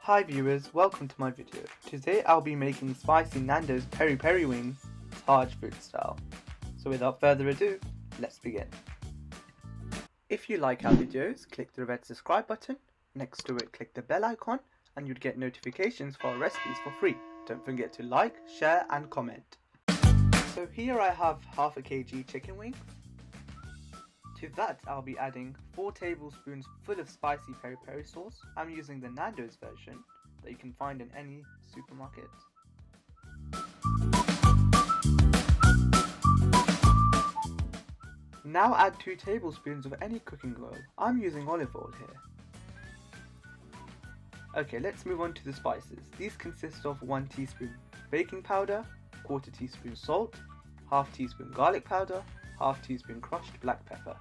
Hi viewers, welcome to my video. Today I'll be making spicy Nandos Peri Peri wings, Taj food style. So without further ado, let's begin. If you like our videos, click the red subscribe button. Next to it, click the bell icon and you'd get notifications for our recipes for free. Don't forget to like, share and comment. So here I have half a kg chicken wings. To that, I'll be adding 4 tablespoons full of spicy peri peri sauce. I'm using the Nandos version that you can find in any supermarket. Now add 2 tablespoons of any cooking oil. I'm using olive oil here. Okay, let's move on to the spices. These consist of 1 teaspoon baking powder, 1/4 teaspoon salt, 1/2 teaspoon garlic powder, 1/2 teaspoon crushed black pepper.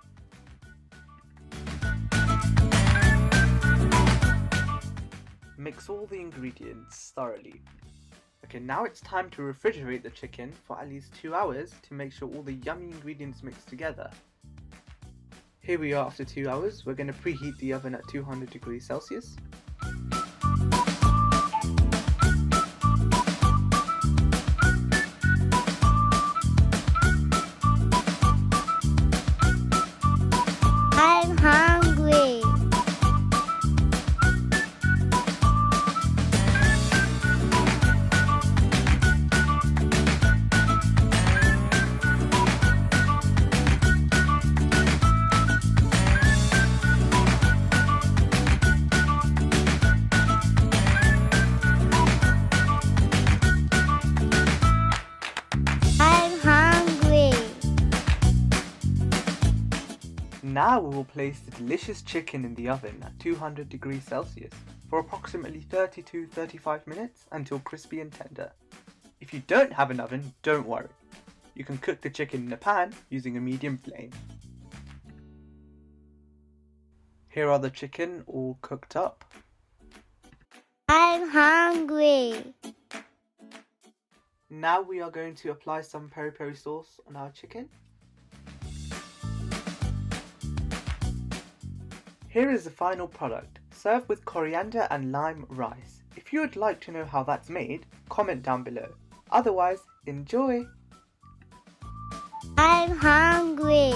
Mix all the ingredients thoroughly. Okay, now it's time to refrigerate the chicken for at least 2 hours to make sure all the yummy ingredients mix together. Here we are after 2 hours. We're going to preheat the oven at 200 degrees Celsius. I'm hungry. Now we will place the delicious chicken in the oven at 200 degrees Celsius for approximately 30 to 35 minutes until crispy and tender. If you don't have an oven, don't worry. You can cook the chicken in a pan using a medium flame. Here are the chicken all cooked up. I'm hungry. Now we are going to apply some peri peri sauce on our chicken. Here is the final product. Serve with coriander and lime rice. If you would like to know how that's made, comment down below. Otherwise, enjoy! I'm hungry.